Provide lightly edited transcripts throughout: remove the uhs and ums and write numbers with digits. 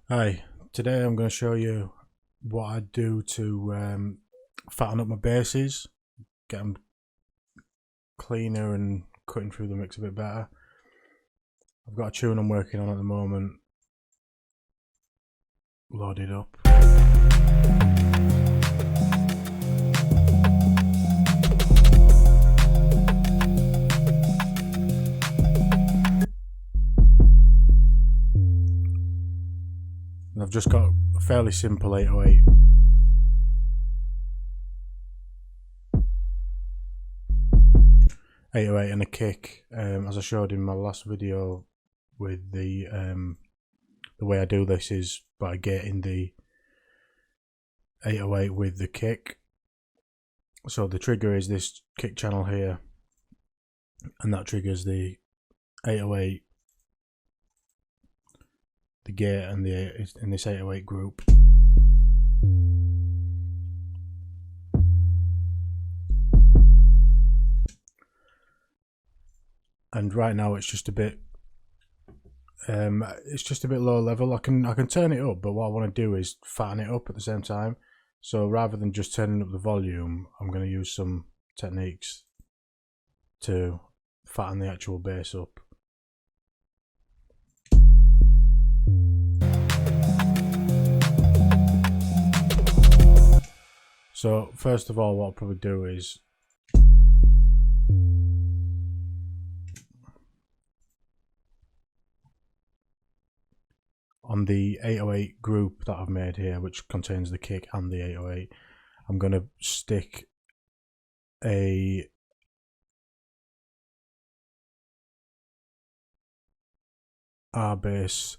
Hi, today I'm going to show you what I do to fatten up my basses, get them cleaner and cutting through the mix a bit better. I've got a tune I'm working on at the moment loaded up. And I've just got a fairly simple 808. And a kick, as I showed in my last video with the way I do this is by getting the 808 with the kick. So the trigger is this kick channel here, and that triggers the 808, the gate, and in this 808 group. And right now it's just a bit low level. I can turn it up, but what I want to do is fatten it up at the same time. So rather than just turning up the volume, I'm going to use some techniques to fatten the actual bass up. So first of all, what I'll probably do is on the 808 group that I've made here, which contains the kick and the 808, I'm going to stick a RBass,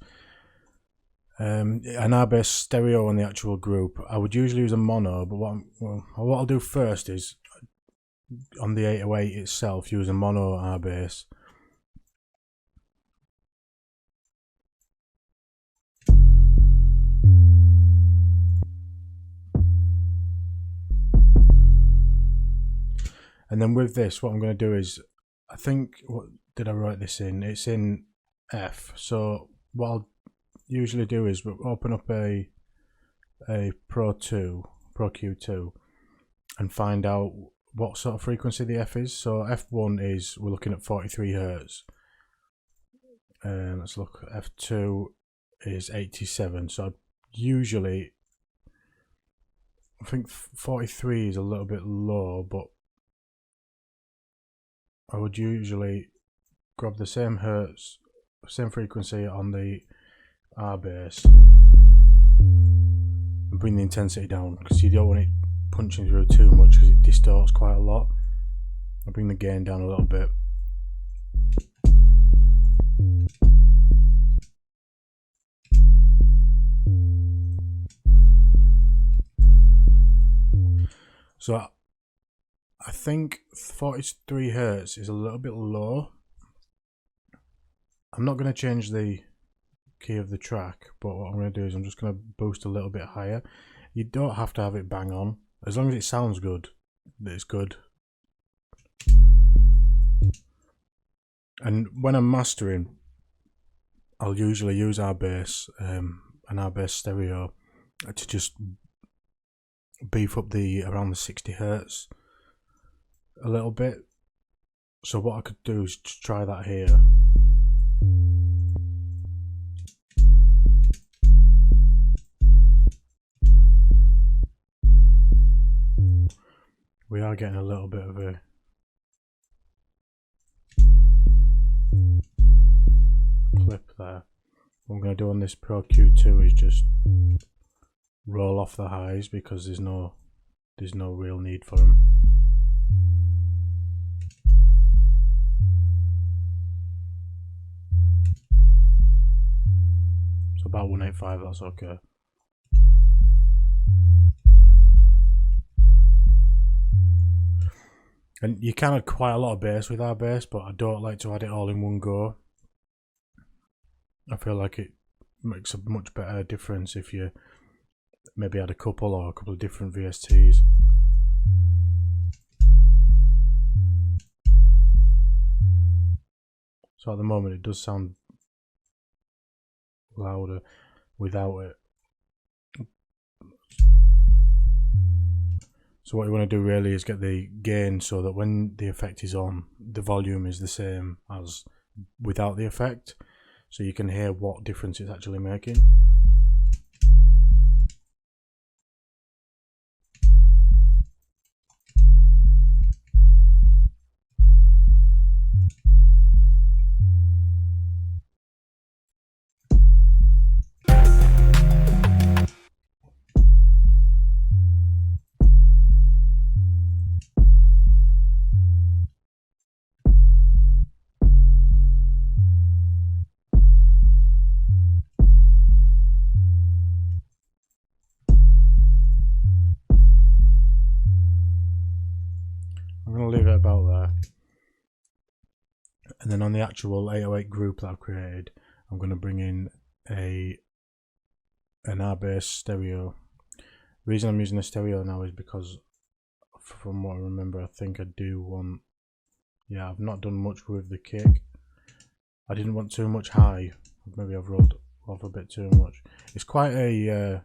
an RBass stereo on the actual group. I would usually use a mono, but what I'll do first is on the 808 itself use a mono RBass. And then with this, what I'm going to do is, I think, what did I write this in? It's in F. So what I'll usually do is we'll open up a Pro Q2 and find out what sort of frequency the F is. So F1 is, we're looking at 43 Hertz. Let's look, F2 is 87. So usually, I think 43 is a little bit low, but I would usually grab the same hertz, same frequency on the RBass and bring the intensity down, because you don't want it punching through too much because it distorts quite a lot. I'll bring the gain down a little bit. So I think 43 Hertz is a little bit low. I'm not going to change the key of the track, but what I'm going to do is I'm just going to boost a little bit higher. You don't have to have it bang on. As long as it sounds good, it's good. And when I'm mastering, I'll usually use RBass, an RBass stereo, to just beef up around the 60 Hertz a little bit. So what I could do is try that here. We are getting a little bit of a clip there. What I'm going to do on this Pro Q2 is just roll off the highs, because there's no real need for them. So about 185, that's okay. And you can add quite a lot of bass with RBass, but I don't like to add it all in one go. I feel like it makes a much better difference if you maybe add a couple of different VSTs. So at the moment it does sound louder. without it. So what you want to do really is get the gain so that when the effect is on, the volume is the same as without the effect, so you can hear what difference it's actually making. I'm going to leave it about there, and then on the actual 808 group that I've created, I'm going to bring in an RBass stereo. The reason I'm using a stereo now is because, from what I remember, I think I do want, yeah, I've not done much with the kick. I didn't want too much high. Maybe I've rolled off a bit too much. It's quite a,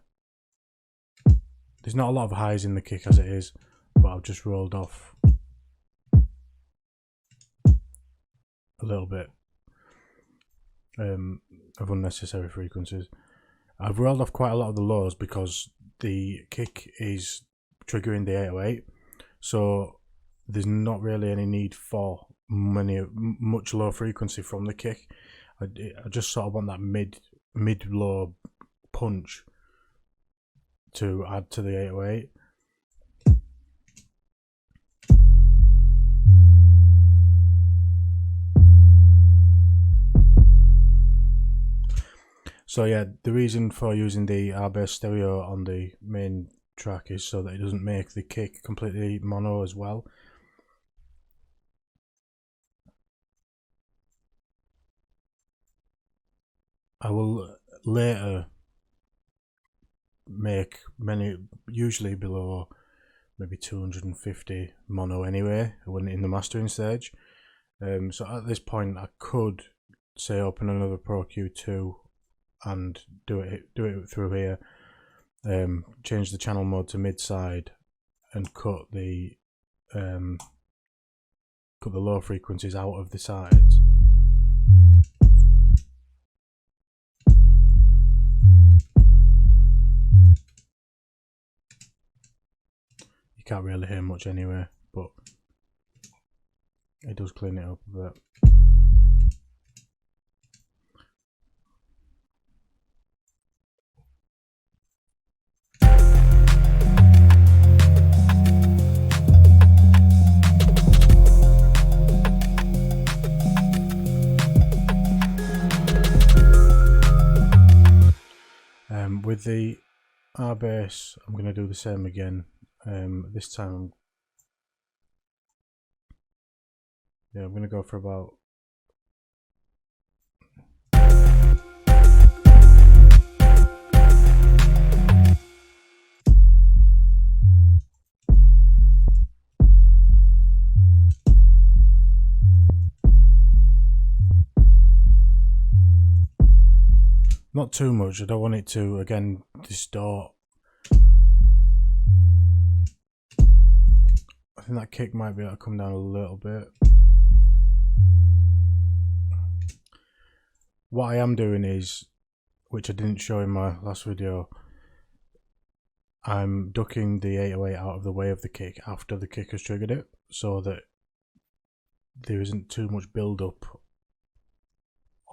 there's not a lot of highs in the kick as it is, but I've just rolled off a little bit of unnecessary frequencies. I've rolled off quite a lot of the lows because the kick is triggering the 808, so there's not really any need for much low frequency from the kick. I just sort of want that mid low punch to add to the 808. So yeah, the reason for using the RBass stereo on the main track is so that it doesn't make the kick completely mono as well. I will later make many, usually below maybe 250 mono anyway, when in the mastering stage. So at this point I could say open another Pro Q2 and do it through here, change the channel mode to mid side and cut the low frequencies out of the sides. You can't really hear much anyway, but it does clean it up a bit. With the RBass, I'm going to do the same again. This time, I'm going to go for about not too much. I don't want it to again distort. I think that kick might be able to come down a little bit. What I am doing is, which I didn't show in my last video, I'm ducking the 808 out of the way of the kick after the kick has triggered it, so that there isn't too much build up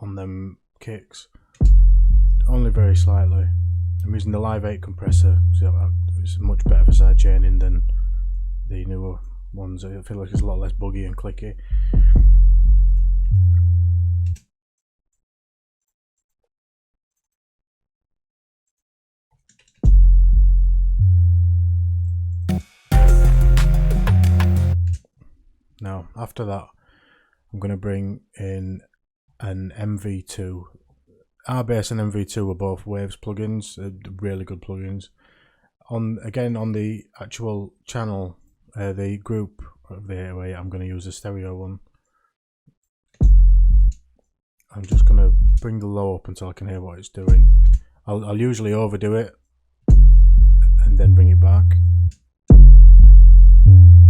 on them kicks. Only very slightly. I'm using the Live 8 compressor, so it's much better for sidechaining than the newer ones. I feel like it's a lot less buggy and clicky. Now, after that, I'm going to bring in an MV2. RBass and MV2 are both Waves plugins, really good plugins. Again, on the actual channel, the group of the 808, I'm going to use a stereo one. I'm just going to bring the low up until I can hear what it's doing. I'll usually overdo it and then bring it back,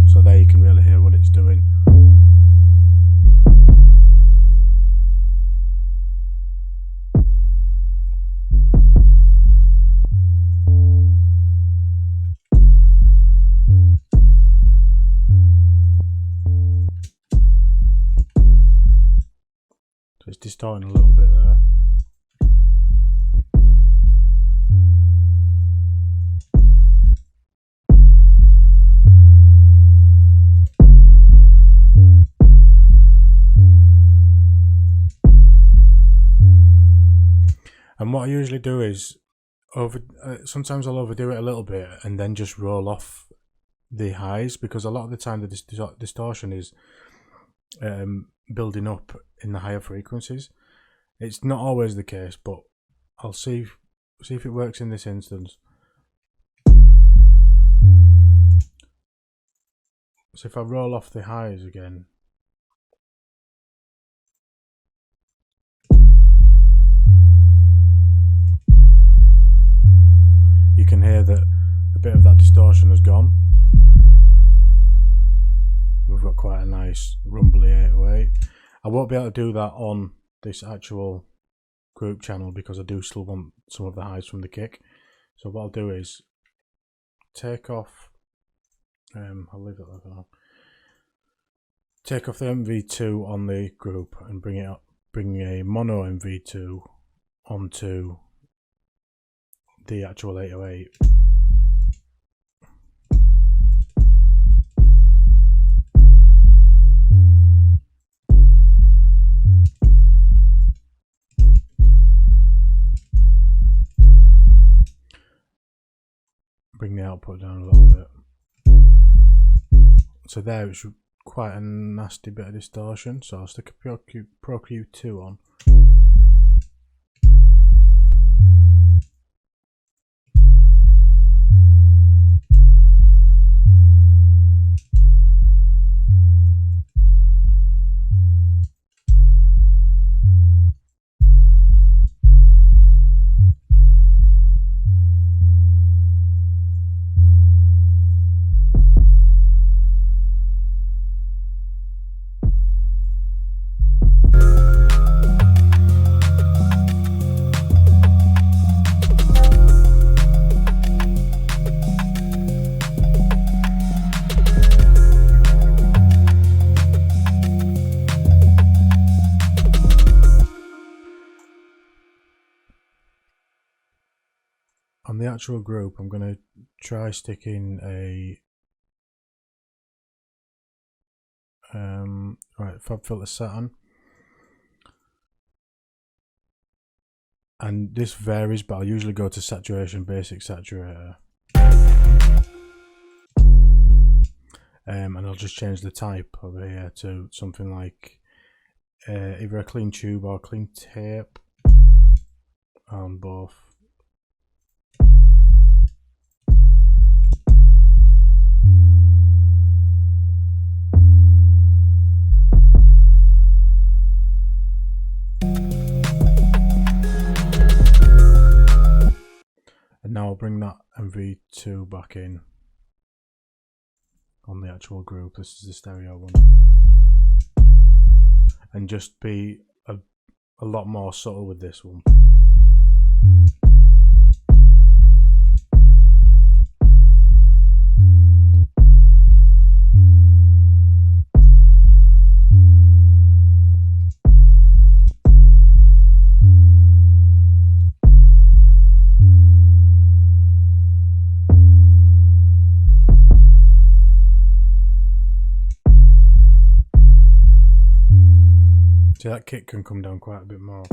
so there you can really hear what it's doing. So it's distorting a little bit there. And what I usually do is sometimes I'll overdo it a little bit and then just roll off the highs, because a lot of the time the distortion is building up in the higher frequencies. It's not always the case, but I'll see if it works in this instance. So if I roll off the highs again, you can hear that a bit of that distortion has gone. We've got quite a nice rumbly 808. I won't be able to do that on this actual group channel because I do still want some of the highs from the kick. So what I'll do is take off, I'll leave it like that. Take off the MV2 on the group and bring a mono MV2 onto the actual 808. Bring the output down a little bit. So there it's quite a nasty bit of distortion, so I'll stick a Pro Q2 on. On the actual group, I'm going to try sticking a Fab Filter Saturn, and this varies, but I'll usually go to saturation, basic saturator, and I'll just change the type over here to something like either a clean tube or clean tape on both. And now I'll bring that MV2 back in on the actual group. This is the stereo one, and just be a lot more subtle with this one. See, that kick can come down quite a bit more.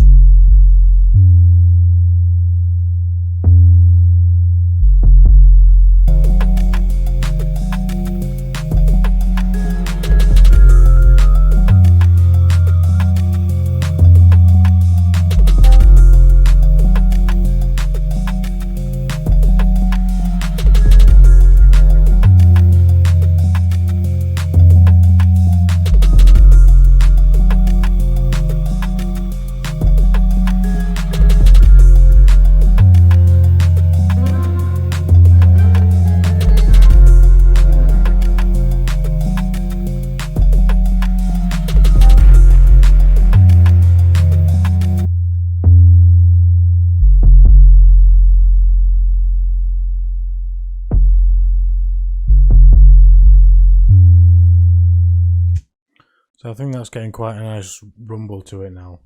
So I think that's getting quite a nice rumble to it now.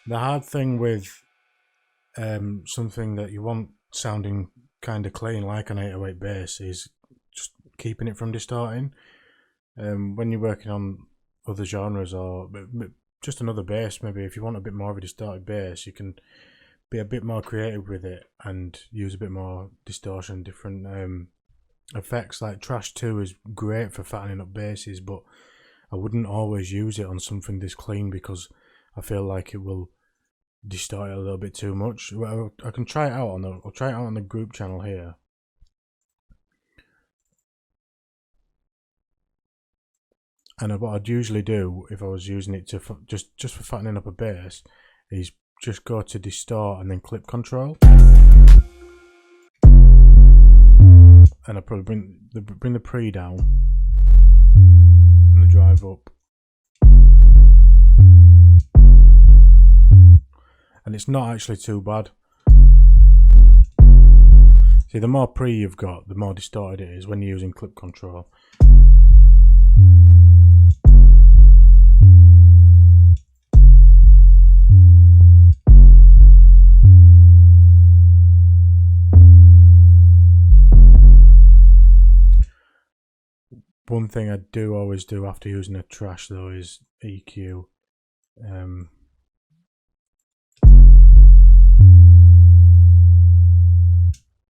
The hard thing with something that you want sounding kind of clean like an 808 bass is just keeping it from distorting. When you're working on other genres or just another bass, maybe if you want a bit more of a distorted bass, you can be a bit more creative with it and use a bit more distortion, different effects. Like Trash2 is great for fattening up basses, but I wouldn't always use it on something this clean because I feel like it will distort it a little bit too much. Well, I can try it out I'll try it out on the group channel here. And what I'd usually do if I was using it to just for fattening up a bass is just go to distort and then clip control, and I probably bring the pre down and the drive up, and it's not actually too bad. See, the more pre you've got, the more distorted it is when you're using clip control. One thing I do always do after using a trash though is EQ.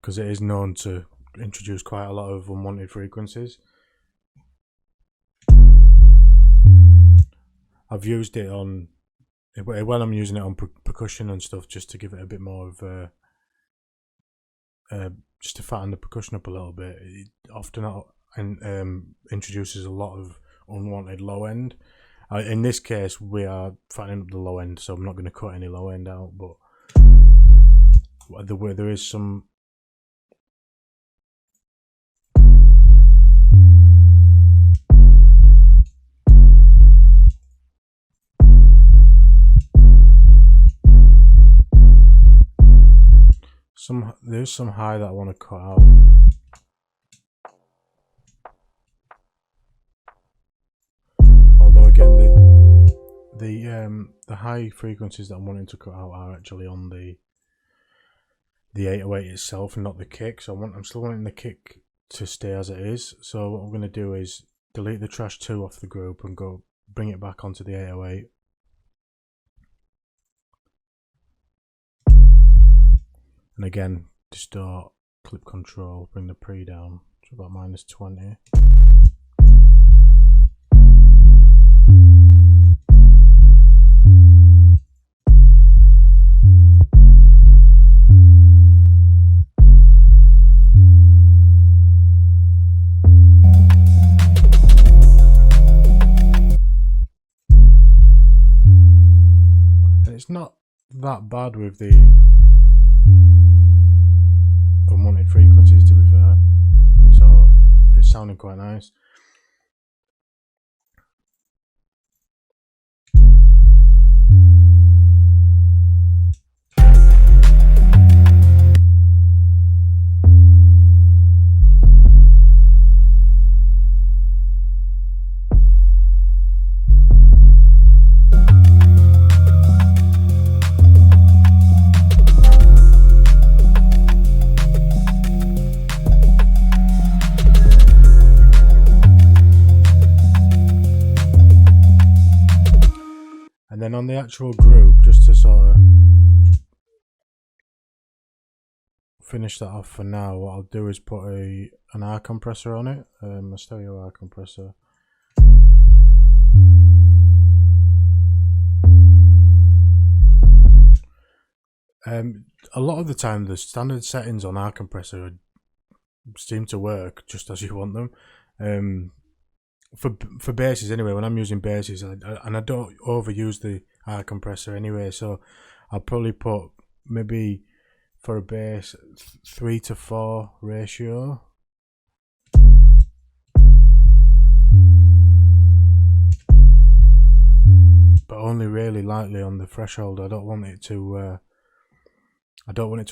Because it is known to introduce quite a lot of unwanted frequencies. I've used it on, when I'm using it on percussion and stuff, just to give it a bit more of just to fatten the percussion up a little bit. It often introduces a lot of unwanted low end. In this case, we are fattening up the low end, so I'm not going to cut any low end out, but there is some there's some high that I want to cut out. Although again, the high frequencies that I'm wanting to cut out are actually on the 808 itself and not the kick. So I'm still wanting the kick to stay as it is. So what I'm going to do is delete the Trash2 off the group and go bring it back onto the 808. And again, distort, clip control, bring the pre down to about -20. And it's not that bad with the unwanted frequencies, to be fair, so it's sounding quite nice. And then on the actual group, just to sort of finish that off for now, what I'll do is put an R compressor on it, a stereo R compressor. A lot of the time the standard settings on R compressor seem to work just as you want them. For basses anyway, when I'm using basses, and I don't overuse the R compressor anyway, so I'll probably put maybe for a bass 3:4 ratio. only really lightly on the threshold. I don't want it to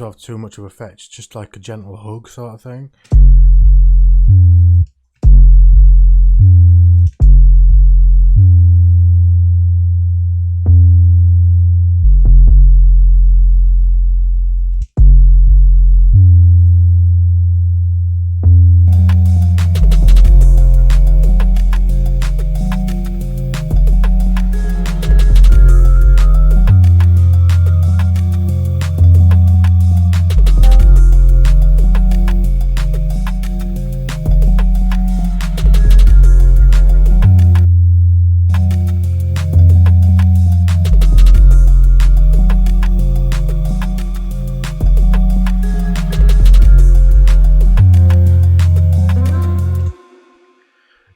have too much of a fetch. It's just like a gentle hug sort of thing.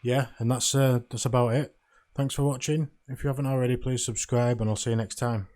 Yeah, and that's about it. Thanks for watching. If you haven't already, please subscribe, and I'll see you next time.